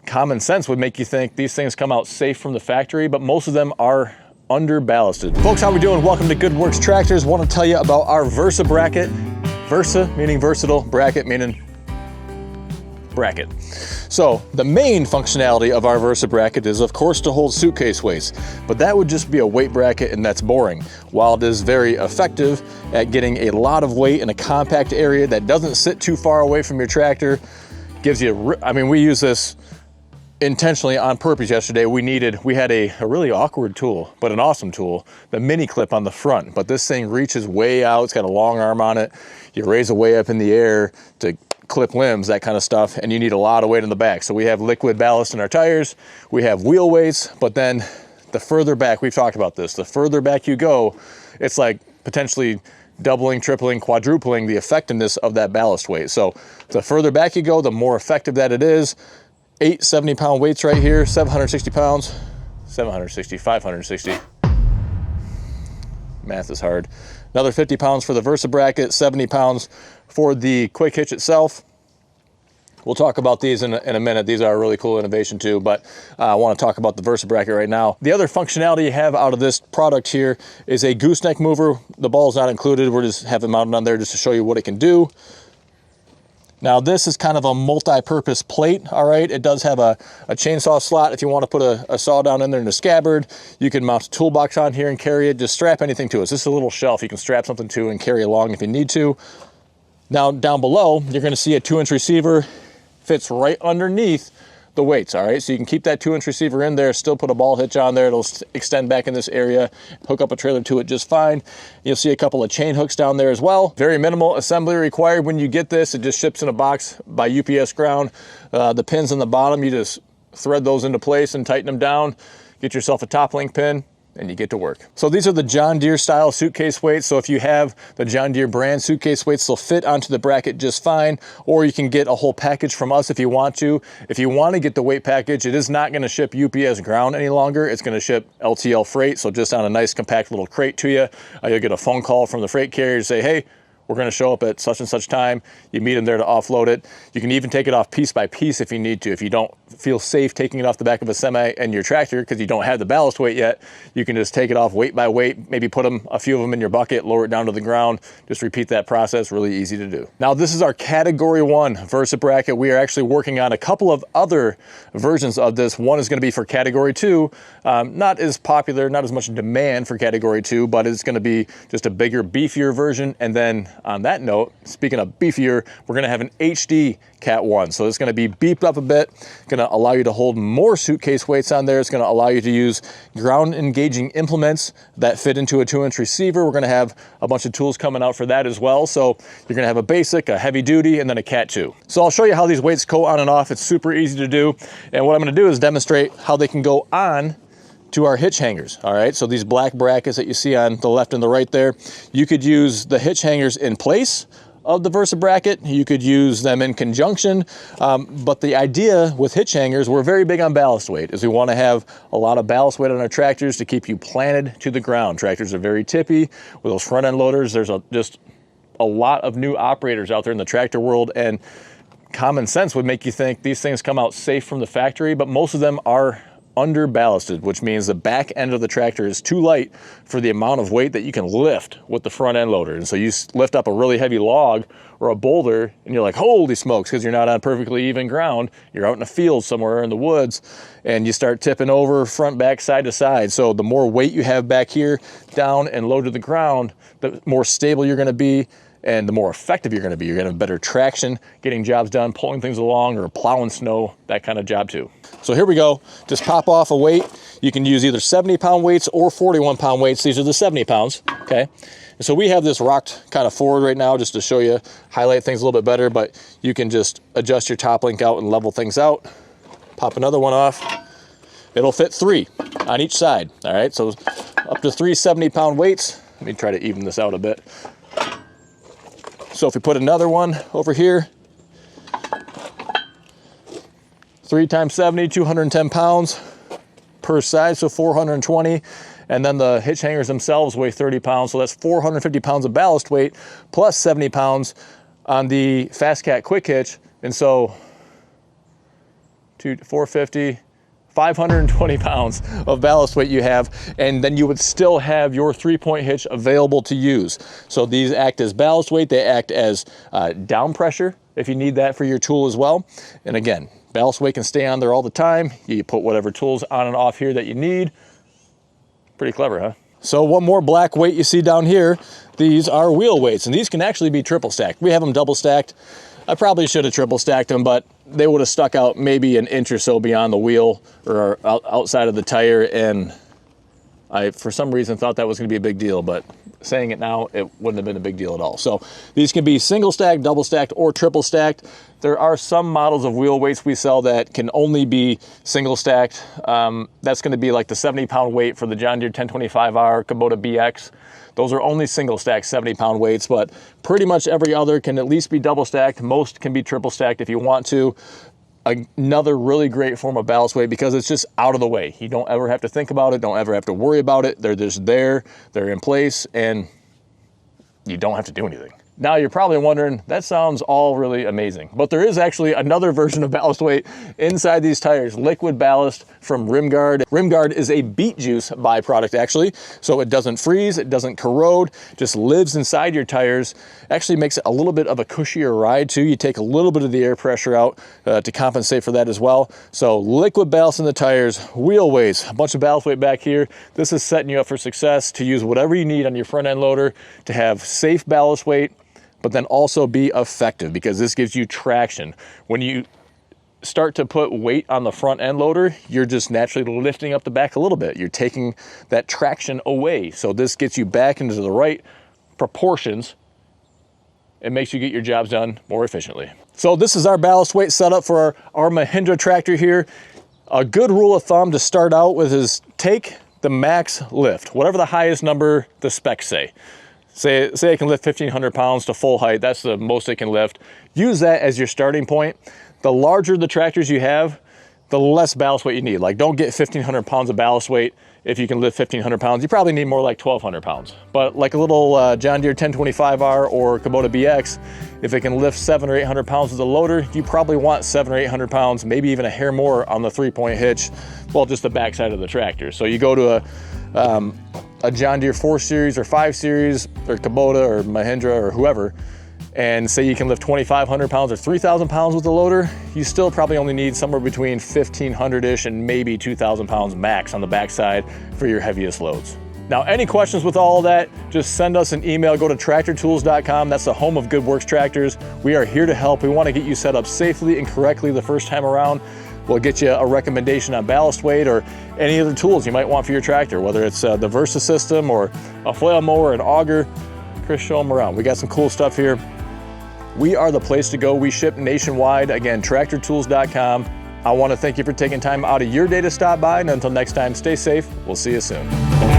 common sense would make you think these things come out safe from the factory, but most of them are under ballasted. Folks, how we doing? Welcome to Good Works Tractors. Want to tell you about our Versa bracket. Versa meaning versatile, bracket meaning bracket. So the main functionality of our Versa bracket is of course to hold suitcase weights, but that would just be a weight bracket and that's boring. While it is very effective at getting a lot of weight in a compact area that doesn't sit too far away from your tractor, gives you, I mean, we use this intentionally on purpose yesterday. We had a really awkward tool, but an awesome tool, the mini clip on the front, but this thing reaches way out. It's got a long arm on it. You raise it way up in the air to clip limbs, that kind of stuff, and you need a lot of weight in the back. So we have liquid ballast in our tires, we have wheel weights, but then the further back, we've talked about this, the further back you go, it's like potentially doubling, tripling, quadrupling the effectiveness of that ballast weight. So the further back you go, the more effective that it is. 8 70-pound weights right here, 760 pounds, 760, 560. Math is hard. Another 50 pounds for the Versa bracket, 70 pounds for the quick hitch itself. We'll talk about these in a minute. These are a really cool innovation too, but I want to talk about the Versa bracket right now. The other functionality you have out of this product here is a gooseneck mover. The ball is not included. We're just have it mounted on there just to show you what it can do. Now this is kind of a multi-purpose plate, all right? It does have a chainsaw slot if you want to put a saw down in there in the scabbard. You can mount a toolbox on here and carry it. Just strap anything to it. It's just a little shelf you can strap something to and carry along if you need to. Now down below, you're going to see a 2-inch receiver. Fits right underneath the weights, all right? So you can keep that 2-inch receiver in there, still put a ball hitch on there. It'll extend back in this area, hook up a trailer to it just fine. You'll see a couple of chain hooks down there as well. Very minimal assembly required when you get this. It just ships in a box by UPS ground. The pins on the bottom, you just thread those into place and tighten them down. Get yourself a top link pin and you get to work. So these are the John Deere style suitcase weights. So if you have the John Deere brand suitcase weights, they'll fit onto the bracket just fine, or you can get a whole package from us if you want to. If you want to get the weight package, it is not going to ship UPS ground any longer. It's going to ship LTL freight. So just on a nice compact little crate to you. You'll get a phone call from the freight carrier to say, hey, we're going to show up at such and such time. You meet them there to offload it. You can even take it off piece by piece if you need to. If you don't feel safe taking it off the back of a semi and your tractor because you don't have the ballast weight yet, you can just take it off weight by weight, maybe put a few of them in your bucket, lower it down to the ground. Just repeat that process, really easy to do. Now this is our category 1 Versa bracket. We are actually working on a couple of other versions of this. One is going to be for category 2. Not as popular, not as much demand for category 2, but it's going to be just a bigger, beefier version. And then on that note, speaking of beefier, we're going to have an HD Cat 1. So it's going to be beefed up a bit, going to allow you to hold more suitcase weights on there. It's going to allow you to use ground engaging implements that fit into a 2-inch receiver. We're going to have a bunch of tools coming out for that as well. So you're going to have a basic, a heavy duty, and then a Cat 2. So I'll show you how these weights go on and off. It's super easy to do. And what I'm going to do is demonstrate how they can go on to our hitch hangers. All right, so these black brackets that you see on the left and the right there, you could use the hitch hangers in place of the Versa bracket. You could use them in conjunction, but the idea with hitch hangers, we're very big on ballast weight, is we want to have a lot of ballast weight on our tractors to keep you planted to the ground. Tractors are very tippy. With those front end loaders, there's just a lot of new operators out there in the tractor world, and common sense would make you think these things come out safe from the factory, but most of them are under ballasted, which means the back end of the tractor is too light for the amount of weight that you can lift with the front end loader. And so you lift up a really heavy log or a boulder and you're like, holy smokes, because you're not on perfectly even ground. You're out in a field somewhere in the woods and you start tipping over front, back, side to side. So the more weight you have back here down and low to the ground, the more stable you're going to be. And the more effective you're going to be. You're going to have better traction, getting jobs done, pulling things along, or plowing snow, that kind of job too. So here we go. Just pop off a weight. You can use either 70-pound weights or 41-pound weights. These are the 70 pounds, okay? And so we have this rocked kind of forward right now just to show you, highlight things a little bit better, but you can just adjust your top link out and level things out. Pop another one off. It'll fit 3 on each side, all right? So up to 3 70-pound weights. Let me try to even this out a bit. So if we put another one over here, 3 times 70, 210 pounds per side, so 420. And then the hitch hangers themselves weigh 30 pounds, so that's 450 pounds of ballast weight, plus 70 pounds on the Fast Cat quick hitch. And so 450, 520 pounds of ballast weight you have, and then you would still have your 3-point hitch available to use. So these act as ballast weight, they act as down pressure if you need that for your tool as well. And again, ballast weight can stay on there all the time. You put whatever tools on and off here that you need. Pretty clever, huh? So one more black weight you see down here, these are wheel weights, and these can actually be triple stacked. We have them double stacked. I probably should have triple stacked them, but they would have stuck out maybe an inch or so beyond the wheel or outside of the tire, and I, for some reason, thought that was going to be a big deal, but saying it now, it wouldn't have been a big deal at all. So these can be single stacked, double stacked, or triple stacked. There are some models of wheel weights we sell that can only be single stacked. That's going to be like the 70-pound weight for the John Deere 1025R Kubota BX. Those are only single stacked 70-pound weights, but pretty much every other can at least be double stacked. Most can be triple stacked if you want to. Another really great form of ballast weight because it's just out of the way. You don't ever have to think about it, don't ever have to worry about it. They're just there, they're in place, and you don't have to do anything. Now you're probably wondering, that sounds all really amazing, but there is actually another version of ballast weight inside these tires, liquid ballast from RimGuard. RimGuard is a beet juice byproduct actually, so it doesn't freeze, it doesn't corrode, just lives inside your tires. Actually makes it a little bit of a cushier ride too. You take a little bit of the air pressure out to compensate for that as well. So liquid ballast in the tires, wheel weights, a bunch of ballast weight back here. This is setting you up for success to use whatever you need on your front end loader to have safe ballast weight, but then also be effective because this gives you traction. When you start to put weight on the front end loader, you're just naturally lifting up the back a little bit. You're taking that traction away. So this gets you back into the right proportions. It makes you get your jobs done more efficiently. So this is our ballast weight setup for our Mahindra tractor here. A good rule of thumb to start out with is take the max lift, whatever the highest number the specs say. Say it can lift 1,500 pounds to full height. That's the most it can lift. Use that as your starting point. The larger the tractors you have, the less ballast weight you need. Like, don't get 1,500 pounds of ballast weight if you can lift 1,500 pounds. You probably need more like 1,200 pounds. But like a little John Deere 1025R or Kubota BX, if it can lift 700 or 800 pounds with the loader, you probably want 700 or 800 pounds, maybe even a hair more on the 3-point hitch, well, just the backside of the tractor. So you go to a John Deere 4 Series or 5 Series or Kubota or Mahindra or whoever, and say you can lift 2,500 pounds or 3,000 pounds with the loader, you still probably only need somewhere between 1,500-ish and maybe 2,000 pounds max on the backside for your heaviest loads. Now, any questions with all of that, just send us an email. Go to tractortools.com. That's the home of Good Works Tractors. We are here to help. We want to get you set up safely and correctly the first time around. We'll get you a recommendation on ballast weight or any other tools you might want for your tractor, whether it's the Versa system or a flail mower, an auger. Chris, show them around. We got some cool stuff here. We are the place to go. We ship nationwide. Again, tractortools.com. I want to thank you for taking time out of your day to stop by. And until next time, stay safe. We'll see you soon.